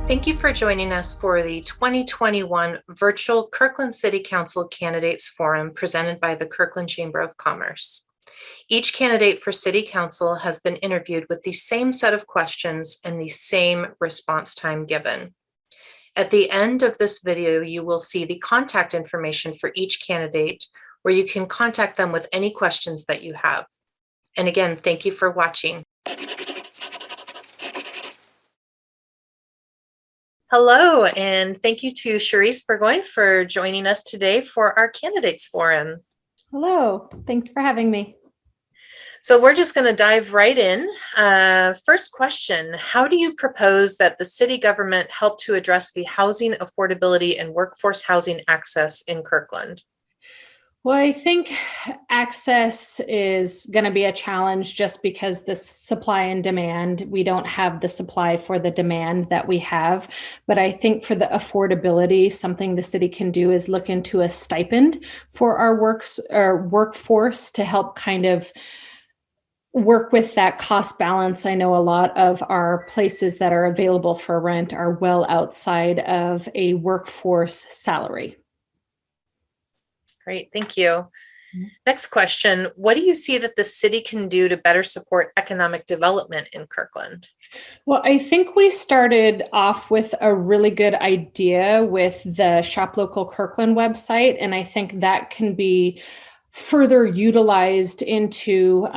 Thank you for joining us for the 2021 Virtual Kirkland City Council Candidates Forum presented by the Kirkland Chamber of Commerce. Each candidate for City Council has been interviewed with the same set of questions and the same response time given. At the end of this video, you will see the contact information for each candidate where you can contact them with any questions that you have. And again, thank you for watching. Hello, and thank you to Cherese Bourgoin for joining us today for our Candidates Forum. Hello, thanks for having me. So we're just going to dive right in. First question, how do you propose that the city government help to address the housing affordability and workforce housing access in Kirkland? Well, I think access is going to be a challenge just because the supply and demand, we don't have the supply for the demand that we have. But I think for the affordability, something the city can do is look into a stipend for our workforce to help kind of work with that cost balance. I know a lot of our places that are available for rent are well outside of a workforce salary. Great, thank you. Next question, what do you see that the city can do to better support economic development in Kirkland? Well, I think we started off with a really good idea with the Shop Local Kirkland website, and I think that can be further utilized into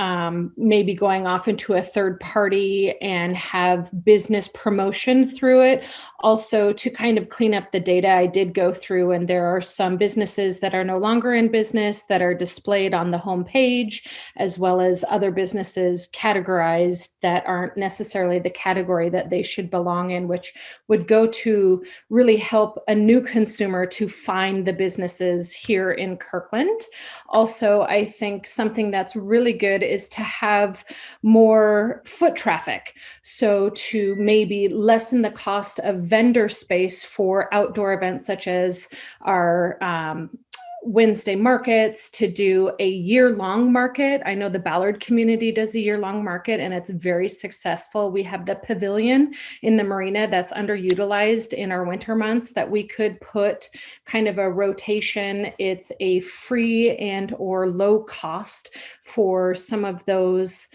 maybe going off into a third party and have business promotion through it. Also, to kind of clean up the data, I did go through, and there are some businesses that are no longer in business that are displayed on the home page, as well as other businesses categorized that aren't necessarily the category that they should belong in, which would go to really help a new consumer to find the businesses here in Kirkland. Also, I think something that's really good is to have more foot traffic. So to maybe lessen the cost of vendor space for outdoor events such as our Wednesday markets, to do a year-long market. I know the Ballard community does a year-long market and it's very successful. We have the pavilion in the marina that's underutilized in our winter months that we could put kind of a rotation. It's a free and or low cost for some of those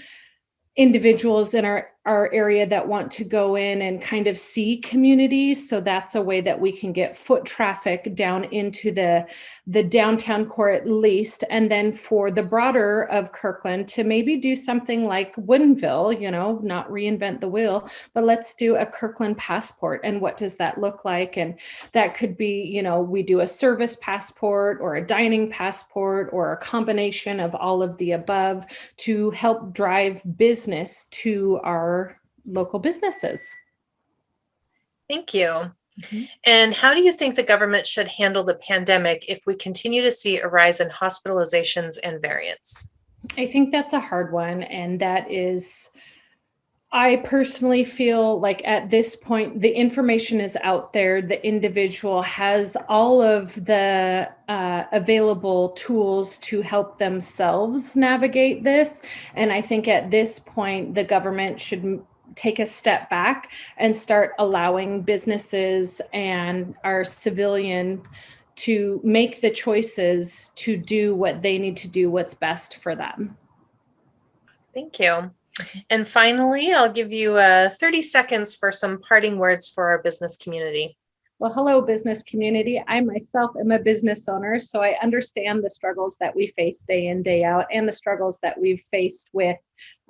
individuals in our area that want to go in and kind of see communities. So that's a way that we can get foot traffic down into the downtown core at least. And then for the broader of Kirkland to maybe do something like Woodinville, not reinvent the wheel, but let's do a Kirkland passport. And what does that look like? And that could be, we do a service passport or a dining passport or a combination of all of the above to help drive business to our local businesses. Thank you. Mm-hmm. And how do you think the government should handle the pandemic if we continue to see a rise in hospitalizations and variants? I think that's a hard one. And that is, I personally feel like at this point, the information is out there. The individual has all of the available tools to help themselves navigate this. And I think at this point, the government should take a step back and start allowing businesses and our civilian to make the choices to do what they need to do, what's best for them. Thank you. And finally, I'll give you 30 seconds for some parting words for our business community. Well, hello, business community. I myself am a business owner, so I understand the struggles that we face day in, day out, and the struggles that we've faced with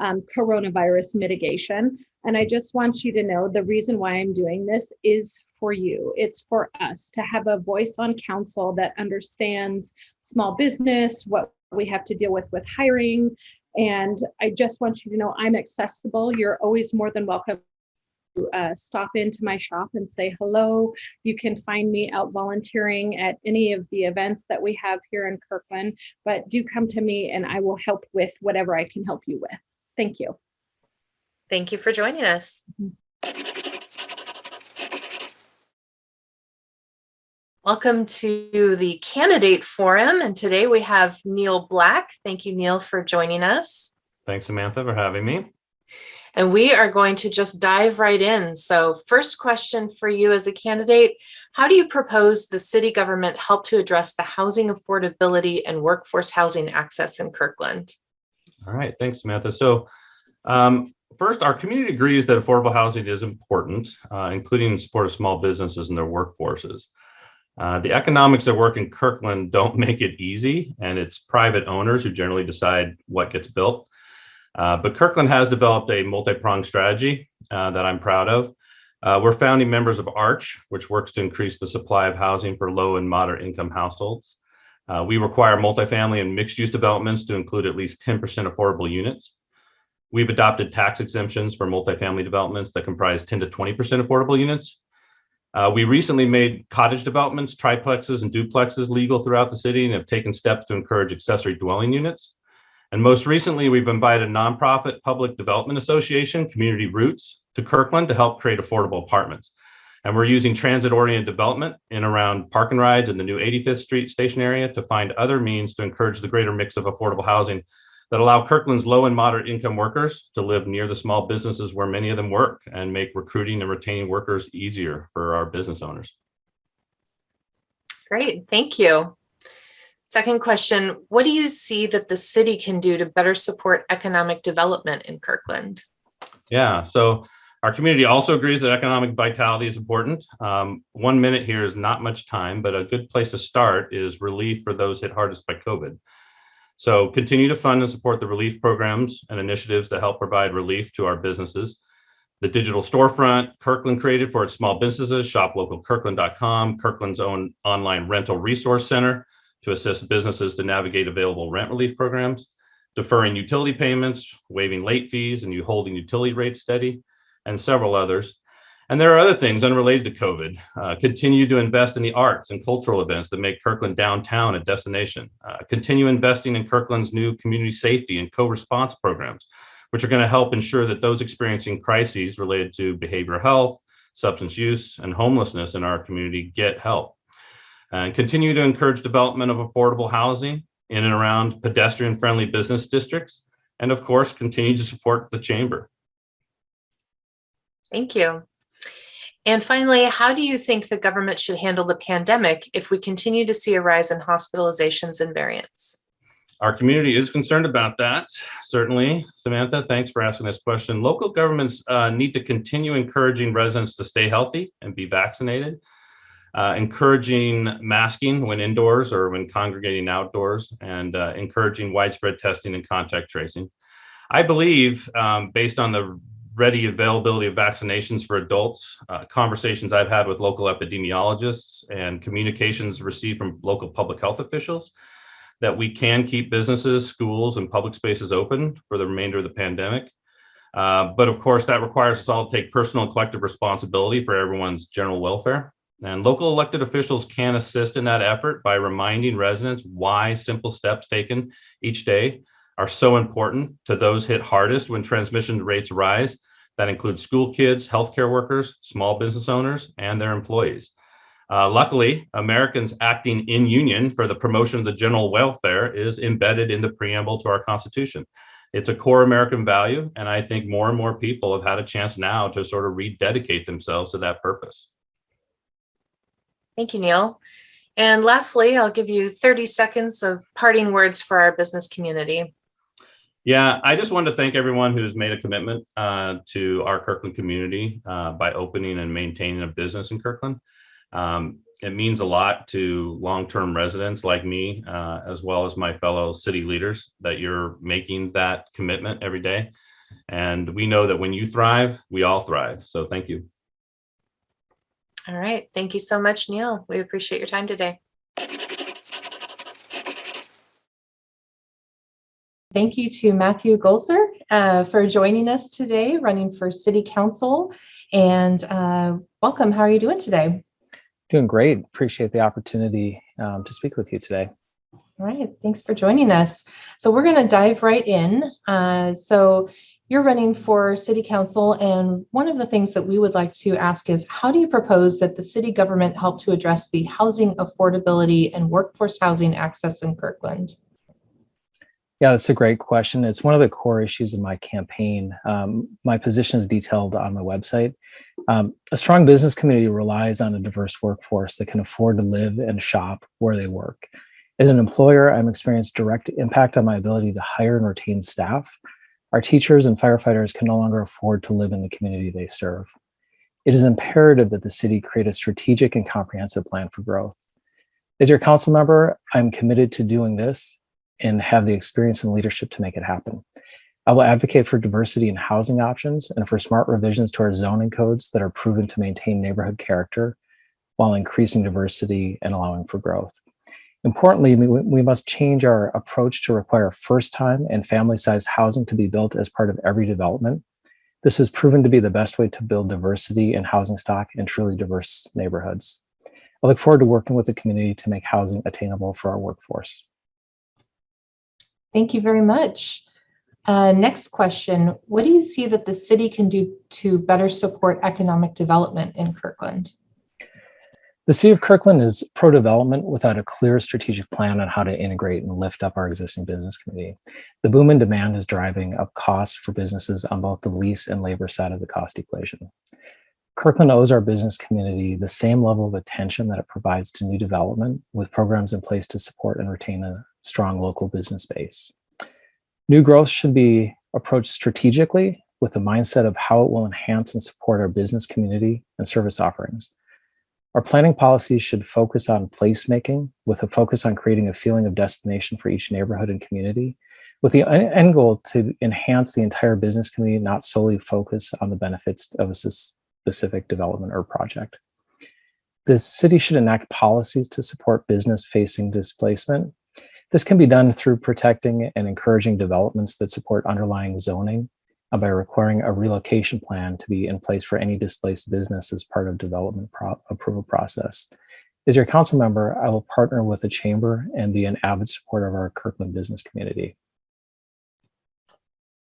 coronavirus mitigation. And I just want you to know the reason why I'm doing this is for you. It's for us to have a voice on council that understands small business, what we have to deal with hiring. And I just want you to know I'm accessible. You're always more than welcome to stop into my shop and say hello. You can find me out volunteering at any of the events that we have here in Kirkland, but do come to me and I will help with whatever I can help you with. Thank you. Thank you for joining us. Welcome to the Candidate Forum, and today we have Neal Black. Thank you, Neal, for joining us. Thanks, Samantha, for having me. And we are going to just dive right in. So first question for you as a candidate, how do you propose the city government help to address the housing affordability and workforce housing access in Kirkland? All right, thanks, Samantha. So first, our community agrees that affordable housing is important, including in support of small businesses and their workforces. The economics that work in Kirkland don't make it easy, and it's private owners who generally decide what gets built. But Kirkland has developed a multi-pronged strategy that I'm proud of. We're founding members of ARCH, which works to increase the supply of housing for low and moderate income households. We require multifamily and mixed-use developments to include at least 10% affordable units. We've adopted tax exemptions for multifamily developments that comprise 10 to 20% affordable units. We recently made cottage developments, triplexes, and duplexes legal throughout the city and have taken steps to encourage accessory dwelling units. And most recently, we've invited nonprofit public development association, Community Roots, to Kirkland to help create affordable apartments. And we're using transit-oriented development in around park and rides in the new 85th Street station area to find other means to encourage the greater mix of affordable housing that allow Kirkland's low and moderate income workers to live near the small businesses where many of them work and make recruiting and retaining workers easier for our business owners. Great, thank you. Second question, what do you see that the city can do to better support economic development in Kirkland? Yeah, so our community also agrees that economic vitality is important. 1 minute here is not much time, but a good place to start is relief for those hit hardest by COVID. So continue to fund and support the relief programs and initiatives that help provide relief to our businesses. The digital storefront Kirkland created for its small businesses, shoplocalkirkland.com, Kirkland's own online rental resource center to assist businesses to navigate available rent relief programs, deferring utility payments, waiving late fees, and holding utility rates steady, and several others. And there are other things unrelated to COVID. Continue to invest in the arts and cultural events that make Kirkland downtown a destination. Continue investing in Kirkland's new community safety and co-response programs, which are going to help ensure that those experiencing crises related to behavioral health, substance use, and homelessness in our community get help. And continue to encourage development of affordable housing in and around pedestrian-friendly business districts. And of course, continue to support the chamber. Thank you. And finally, how do you think the government should handle the pandemic if we continue to see a rise in hospitalizations and variants? Our community is concerned about that. Certainly, Samantha, thanks for asking this question. Local governments need to continue encouraging residents to stay healthy and be vaccinated, encouraging masking when indoors or when congregating outdoors, and encouraging widespread testing and contact tracing. I believe, based on the ready availability of vaccinations for adults, conversations I've had with local epidemiologists, and communications received from local public health officials, that we can keep businesses, schools, and public spaces open for the remainder of the pandemic. But of course, that requires us all to take personal and collective responsibility for everyone's general welfare. And local elected officials can assist in that effort by reminding residents why simple steps taken each day are so important to those hit hardest when transmission rates rise. That includes school kids, healthcare workers, small business owners, and their employees. Luckily, Americans acting in union for the promotion of the general welfare is embedded in the preamble to our Constitution. It's a core American value, and I think more and more people have had a chance now to sort of rededicate themselves to that purpose. Thank you, Neal. And lastly, I'll give you 30 seconds of parting words for our business community. Yeah, I just wanted to thank everyone who's made a commitment to our Kirkland community by opening and maintaining a business in Kirkland. It means a lot to long-term residents like me, as well as my fellow city leaders, that you're making that commitment every day. And we know that when you thrive, we all thrive. So thank you. All right. Thank you so much, Neal. We appreciate your time today. Thank you to Matthew Goelzer for joining us today, running for City Council. And welcome. How are you doing today? Doing great. Appreciate the opportunity to speak with you today. All right. Thanks for joining us. So we're going to dive right in. So you're running for City Council, and one of the things that we would like to ask is, how do you propose that the city government help to address the housing affordability and workforce housing access in Kirkland? Yeah, that's a great question. It's one of the core issues of my campaign. My position is detailed on my website. A strong business community relies on a diverse workforce that can afford to live and shop where they work. As an employer, I'm experiencing direct impact on my ability to hire and retain staff. Our teachers and firefighters can no longer afford to live in the community they serve. It is imperative that the city create a strategic and comprehensive plan for growth. As your council member, I'm committed to doing this and have the experience and leadership to make it happen. I will advocate for diversity in housing options and for smart revisions to our zoning codes that are proven to maintain neighborhood character while increasing diversity and allowing for growth. Importantly, we must change our approach to require first-time and family-sized housing to be built as part of every development. This has proven to be the best way to build diversity in housing stock in truly diverse neighborhoods. I look forward to working with the community to make housing attainable for our workforce. Thank you very much. Next question. What do you see that the city can do to better support economic development in Kirkland? The City of Kirkland is pro-development without a clear strategic plan on how to integrate and lift up our existing business community. The boom in demand is driving up costs for businesses on both the lease and labor side of the cost equation. Kirkland owes our business community the same level of attention that it provides to new development, with programs in place to support and retain a strong local business base. New growth should be approached strategically with a mindset of how it will enhance and support our business community and service offerings. Our planning policies should focus on placemaking with a focus on creating a feeling of destination for each neighborhood and community, with the end goal to enhance the entire business community, not solely focus on the benefits of a specific development or project. The city should enact policies to support business-facing displacement. This can be done through protecting and encouraging developments that support underlying zoning and by requiring a relocation plan to be in place for any displaced business as part of development approval process. As your council member, I will partner with the chamber and be an avid supporter of our Kirkland business community.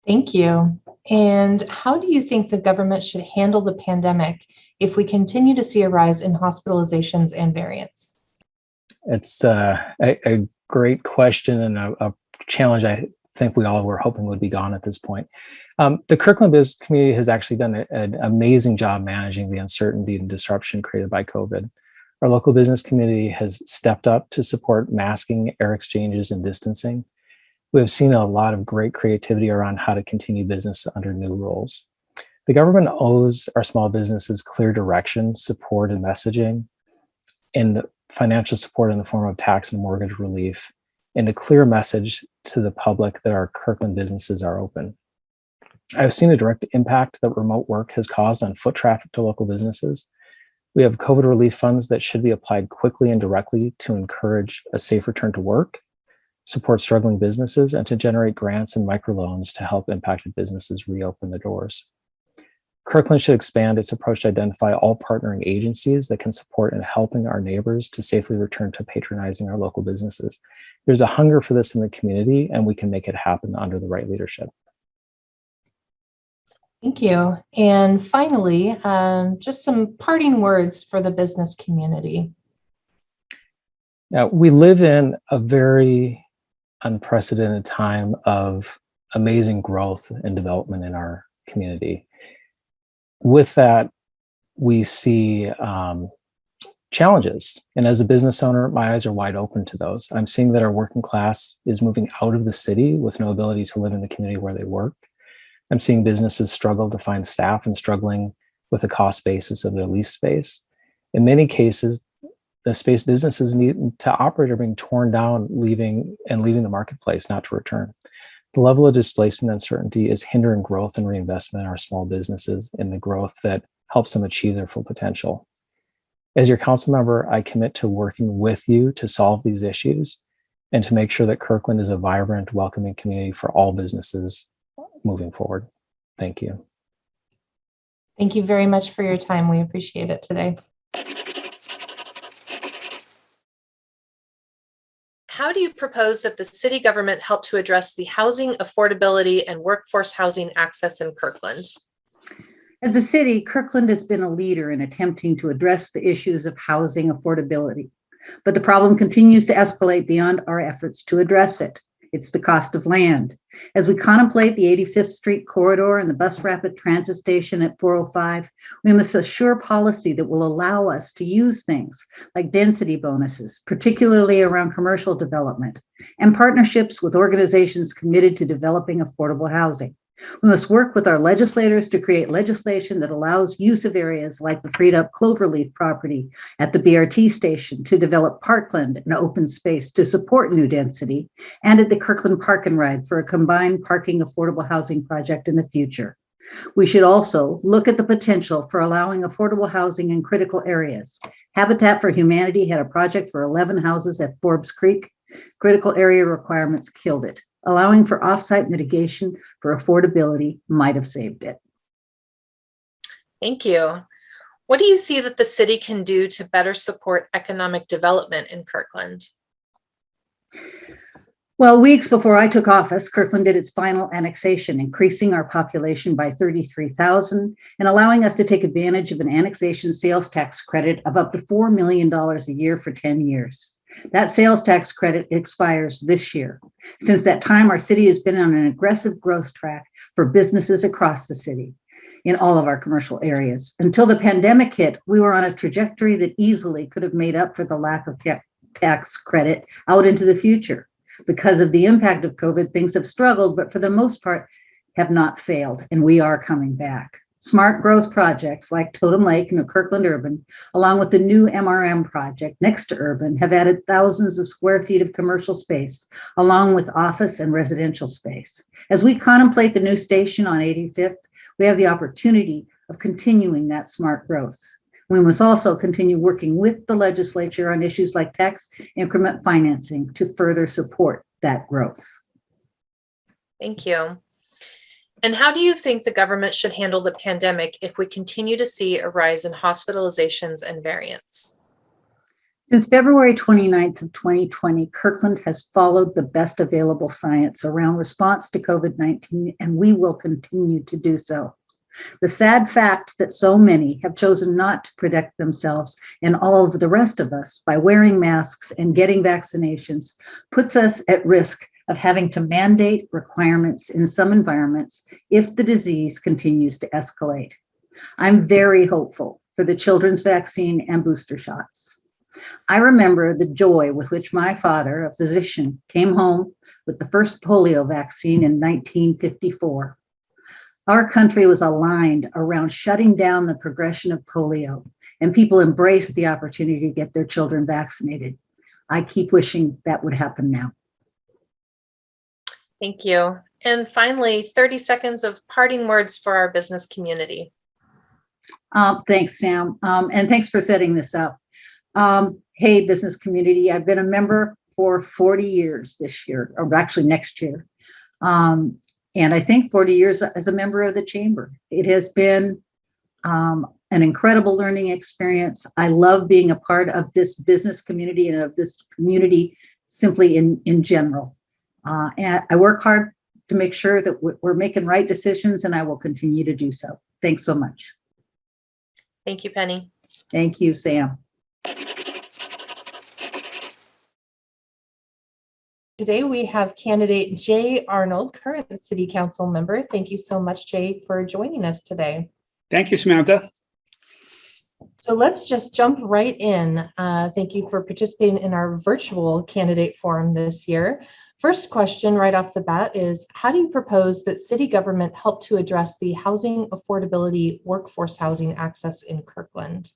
Thank you. And how do you think the government should handle the pandemic if we continue to see a rise in hospitalizations and variants? It's a great question and a challenge I think we all were hoping would be gone at this point. The Kirkland business community has actually done an amazing job managing the uncertainty and disruption created by COVID. Our local business community has stepped up to support masking, air exchanges, and distancing. We have seen a lot of great creativity around how to continue business under new rules. The government owes our small businesses clear direction, support, and messaging, and financial support in the form of tax and mortgage relief, and a clear message to the public that our Kirkland businesses are open. I've seen a direct impact that remote work has caused on foot traffic to local businesses. We have COVID relief funds that should be applied quickly and directly to encourage a safe return to work, support struggling businesses, and to generate grants and microloans to help impacted businesses reopen the doors. Kirkland should expand its approach to identify all partnering agencies that can support in helping our neighbors to safely return to patronizing our local businesses. There's a hunger for this in the community, and we can make it happen under the right leadership. Thank you. And finally, just some parting words for the business community. Now, we live in a very unprecedented time of amazing growth and development in our community. With that, we see challenges. And as a business owner, my eyes are wide open to those. I'm seeing that our working class is moving out of the city with no ability to live in the community where they work. I'm seeing businesses struggle to find staff and struggling with the cost basis of their lease space. In many cases, the space businesses need to operate are being torn down, leaving the marketplace, not to return. The level of displacement uncertainty is hindering growth and reinvestment in our small businesses and the growth that helps them achieve their full potential. As your council member, I commit to working with you to solve these issues and to make sure that Kirkland is a vibrant, welcoming community for all businesses moving forward. Thank you. Thank you very much for your time. We appreciate it today. How do you propose that the city government help to address the housing affordability and workforce housing access in Kirkland? As a city, Kirkland has been a leader in attempting to address the issues of housing affordability, but the problem continues to escalate beyond our efforts to address it. It's the cost of land. As we contemplate the 85th Street corridor and the bus rapid transit station at 405, we must assure policy that will allow us to use things like density bonuses, particularly around commercial development, and partnerships with organizations committed to developing affordable housing. We must work with our legislators to create legislation that allows use of areas like the freed up Cloverleaf property at the BRT station to develop parkland and open space to support new density, and at the Kirkland Park and Ride for a combined parking affordable housing project in the future. We should also look at the potential for allowing affordable housing in critical areas. Habitat for Humanity had a project for 11 houses at Forbes Creek. Critical area requirements killed it. Allowing for offsite mitigation for affordability might have saved it. Thank you. What do you see that the city can do to better support economic development in Kirkland? Well, weeks before I took office, Kirkland did its final annexation, increasing our population by 33,000 and allowing us to take advantage of an annexation sales tax credit of up to $4 million a year for 10 years. That sales tax credit expires this year. Since that time, our city has been on an aggressive growth track for businesses across the city in all of our commercial areas. Until the pandemic hit, we were on a trajectory that easily could have made up for the lack of tax credit out into the future. Because of the impact of COVID, things have struggled, but for the most part have not failed, and we are coming back. Smart growth projects like Totem Lake and Kirkland Urban, along with the new MRM project next to Urban, have added thousands of square feet of commercial space, along with office and residential space. As we contemplate the new station on 85th, we have the opportunity of continuing that smart growth. We must also continue working with the legislature on issues like tax increment financing to further support that growth. Thank you. And how do you think the government should handle the pandemic if we continue to see a rise in hospitalizations and variants? Since February 29th of 2020, Kirkland has followed the best available science around response to COVID-19, and we will continue to do so. The sad fact that so many have chosen not to protect themselves and all of the rest of us by wearing masks and getting vaccinations puts us at risk of having to mandate requirements in some environments if the disease continues to escalate. I'm very hopeful for the children's vaccine and booster shots. I remember the joy with which my father, a physician, came home with the first polio vaccine in 1954. Our country was aligned around shutting down the progression of polio, and people embraced the opportunity to get their children vaccinated. I keep wishing that would happen now. Thank you. And finally, 30 seconds of parting words for our business community. Thanks, Sam. And thanks for setting this up. Hey, business community, I've been a member for 40 years this year, or actually next year. And I think 40 years as a member of the chamber. It has been an incredible learning experience. I love being a part of this business community and of this community simply in general. And I work hard to make sure that we're making right decisions, and I will continue to do so. Thanks so much. Thank you, Penny. Thank you, Sam. Today we have candidate Jay Arnold, current city council member. Thank you so much, Jay, for joining us today. Thank you, Samantha. So let's just jump right in. Thank you for participating in our virtual candidate forum this year. First question right off the bat is, how do you propose that city government help to address the housing affordability, workforce housing access in Kirkland?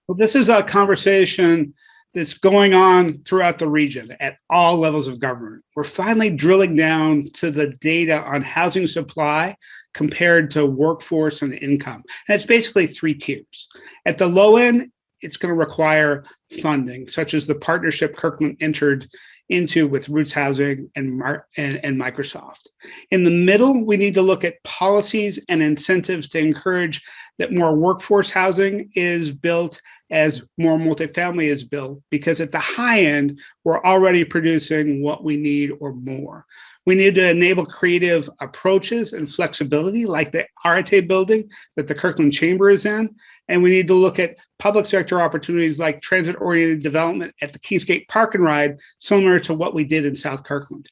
Well, this is a conversation that's going on throughout the region at all levels of government. We're finally drilling down to the data on housing supply compared to workforce and income. And it's basically three tiers. At the low end, it's going to require funding, such as the partnership Kirkland entered into with Roots Housing and Microsoft. In the middle, we need to look at policies and incentives to encourage that more workforce housing is built as more multifamily is built, because at the high end, we're already producing what we need or more. We need to enable creative approaches and flexibility like the Arete building that the Kirkland Chamber is in. And we need to look at public sector opportunities like transit-oriented development at the Kingsgate Park and Ride, similar to what we did in South Kirkland.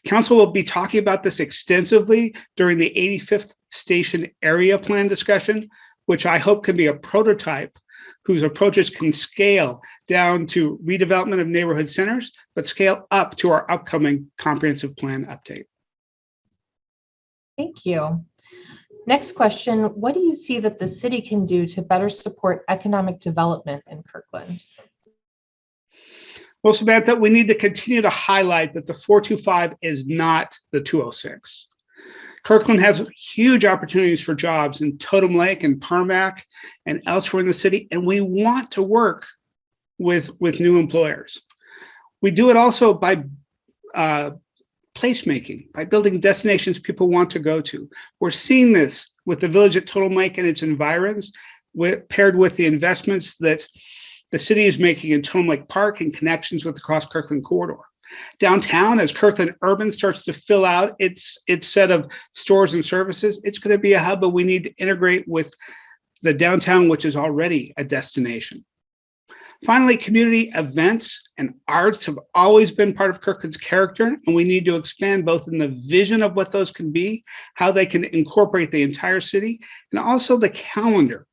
Council will be talking about this extensively during the 85th Station Area Plan discussion, which I hope can be a prototype whose approaches can scale down to redevelopment of neighborhood centers, but scale up to our upcoming comprehensive plan update. Thank you. Next question, what do you see that the city can do to better support economic development in Kirkland? Well, Samantha, we need to continue to highlight that the 425 is not the 206. Kirkland has huge opportunities for jobs in Totem Lake and Parmac and elsewhere in the city, and we want to work with new employers. We do it also by placemaking, by building destinations people want to go to. We're seeing this with the village at Totem Lake and its environs, paired with the investments that the city is making in Totem Lake Park and connections with the Cross Kirkland corridor. Downtown, as Kirkland Urban starts to fill out its set of stores and services, it's going to be a hub, but we need to integrate with the downtown, which is already a destination. Finally, community events and arts have always been part of Kirkland's character, and we need to expand both in the vision of what those can be, how they can incorporate the entire city, and also the calendar,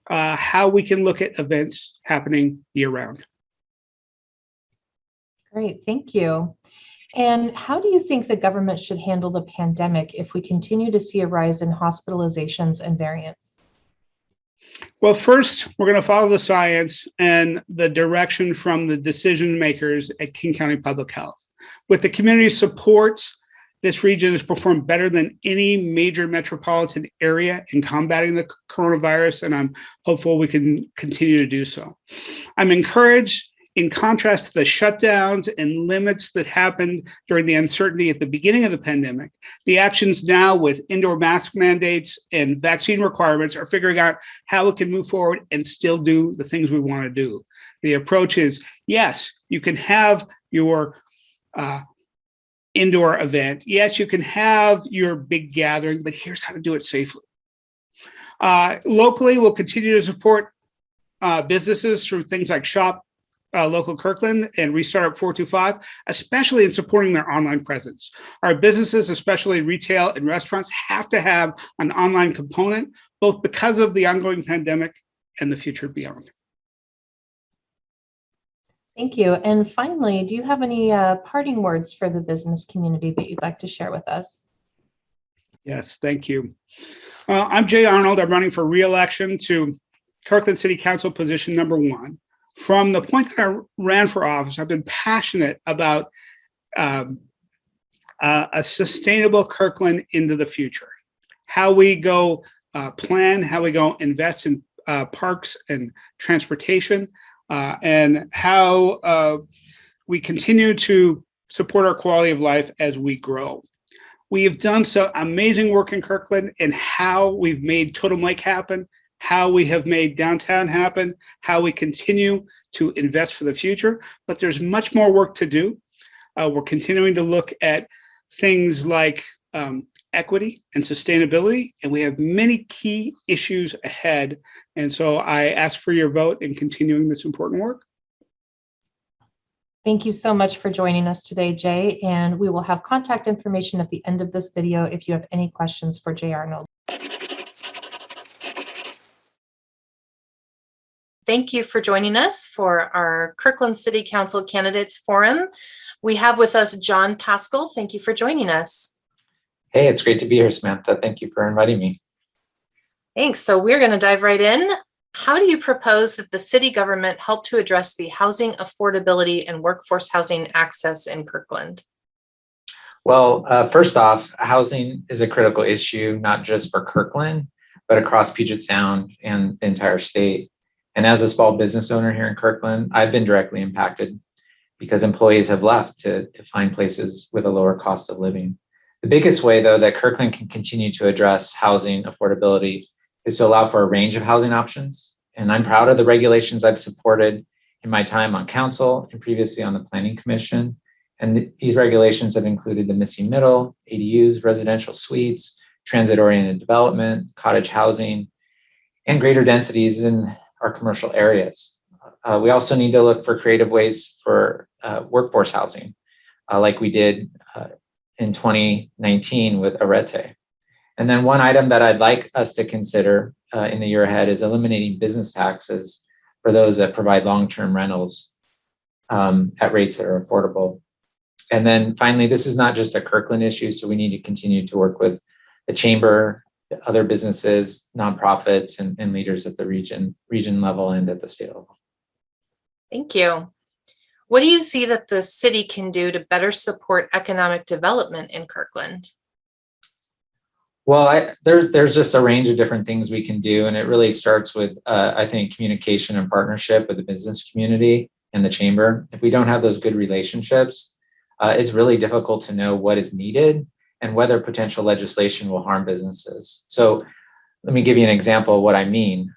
how we can look at events happening year-round. Great, thank you. And how do you think the government should handle the pandemic if we continue to see a rise in hospitalizations and variants? Well, first, we're going to follow the science and the direction from the decision makers at King County Public Health. With the community support, this region has performed better than any major metropolitan area in combating the coronavirus, and I'm hopeful we can continue to do so. I'm encouraged. In contrast to the shutdowns and limits that happened during the uncertainty at the beginning of the pandemic, the actions now with indoor mask mandates and vaccine requirements are figuring out how we can move forward and still do the things we want to do. The approach is, yes, you can have your indoor event. Yes, you can have your big gathering, but here's how to do it safely. Locally, we'll continue to support businesses through things like Shop Local Kirkland and Restart Up 425, especially in supporting their online presence. Our businesses, especially retail and restaurants, have to have an online component, both because of the ongoing pandemic and the future beyond. Thank you. And finally, do you have any parting words for the business community that you'd like to share with us? Yes, thank you. I'm Jay Arnold. I'm running for re-election to Kirkland City Council position number 1. From the point that I ran for office, I've been passionate about a sustainable Kirkland into the future. How we go plan, how we go invest in parks and transportation, and how we continue to support our quality of life as we grow. We have done some amazing work in Kirkland in how we've made Totem Lake happen, how we have made downtown happen, how we continue to invest for the future, but there's much more work to do. We're continuing to look at things like equity and sustainability, and we have many key issues ahead. And so I ask for your vote in continuing this important work. Thank you so much for joining us today, Jay, and we will have contact information at the end of this video if you have any questions for Jay Arnold. Thank you for joining us for our Kirkland City Council Candidates Forum. We have with us Jon Pascal. Thank you for joining us. Hey, it's great to be here, Samantha. Thank you for inviting me. Thanks. So we're going to dive right in. How do you propose that the city government help to address the housing affordability and workforce housing access in Kirkland? Well, first off, housing is a critical issue, not just for Kirkland, but across Puget Sound and the entire state. And as a small business owner here in Kirkland, I've been directly impacted because employees have left to find places with a lower cost of living. The biggest way, though, that Kirkland can continue to address housing affordability is to allow for a range of housing options. And I'm proud of the regulations I've supported in my time on council and previously on the Planning Commission. And these regulations have included the missing middle, ADUs, residential suites, transit-oriented development, cottage housing, and greater densities in our commercial areas. We also need to look for creative ways for workforce housing, like we did in 2019 with Arete. And then one item that I'd like us to consider in the year ahead is eliminating business taxes for those that provide long-term rentals at rates that are affordable. And then finally, this is not just a Kirkland issue, so we need to continue to work with the chamber, other businesses, nonprofits, and leaders at the region level and at the state level. Thank you. What do you see that the city can do to better support economic development in Kirkland? Well, there's just a range of different things we can do, and it really starts with, I think, communication and partnership with the business community and the chamber. If we don't have those good relationships, it's really difficult to know what is needed and whether potential legislation will harm businesses. So let me give you an example of what I mean.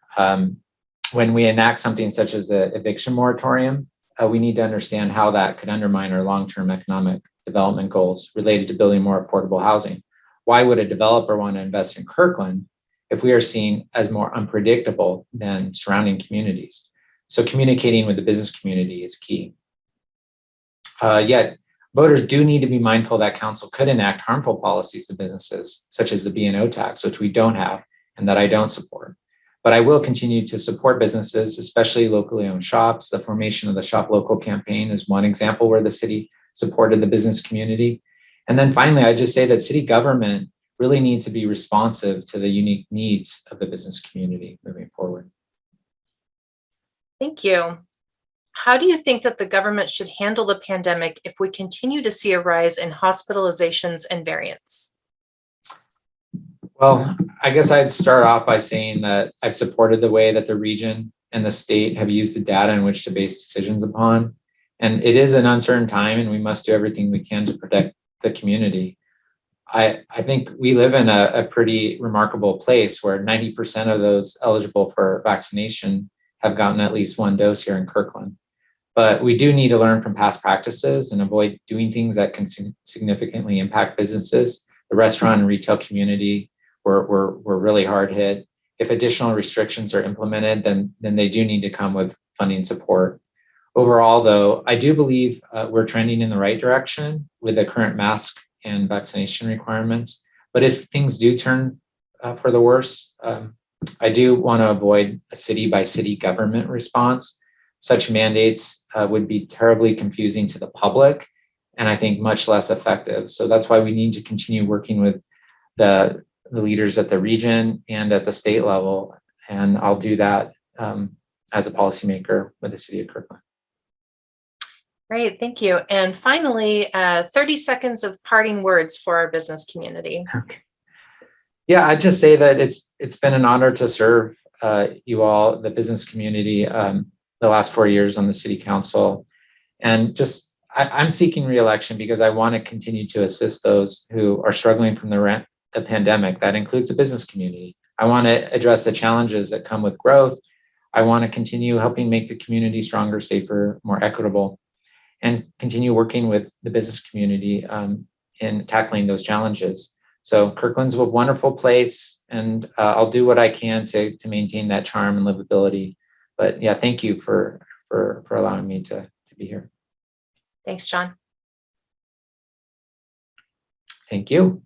When we enact something such as the eviction moratorium, we need to understand how that could undermine our long-term economic development goals related to building more affordable housing. Why would a developer want to invest in Kirkland if we are seen as more unpredictable than surrounding communities? So communicating with the business community is key. Yet, voters do need to be mindful that council could enact harmful policies to businesses, such as the B&O tax, which we don't have and that I don't support. But I will continue to support businesses, especially locally owned shops. The formation of the Shop Local campaign is one example where the city supported the business community. And then finally, I just say that city government really needs to be responsive to the unique needs of the business community moving forward. Thank you. How do you think that the government should handle the pandemic if we continue to see a rise in hospitalizations and variants? Well, I guess I'd start off by saying that I've supported the way that the region and the state have used the data in which to base decisions upon. And it is an uncertain time, and we must do everything we can to protect the community. I think we live in a pretty remarkable place where 90% of those eligible for vaccination have gotten at least one dose here in Kirkland. But we do need to learn from past practices and avoid doing things that can significantly impact businesses. The restaurant and retail community were really hard hit. If additional restrictions are implemented, then they do need to come with funding support. Overall, though, I do believe we're trending in the right direction with the current mask and vaccination requirements. But if things do turn for the worse, I do want to avoid a city-by-city government response. Such mandates would be terribly confusing to the public, and I think much less effective. So that's why we need to continue working with the leaders at the region and at the state level, and I'll do that as a policymaker with the city of Kirkland. Great, thank you. And finally, 30 seconds of parting words for our business community. Okay. Yeah, I'd just say that it's been an honor to serve you all, the business community, the last 4 years on the city council. And just, I'm seeking re-election because I want to continue to assist those who are struggling from the pandemic. That includes the business community. I want to address the challenges that come with growth. I want to continue helping make the community stronger, safer, more equitable, and continue working with the business community in tackling those challenges. So Kirkland's a wonderful place, and I'll do what I can to maintain that charm and livability. But yeah, thank you for allowing me to be here. Thanks, Jon. Thank you.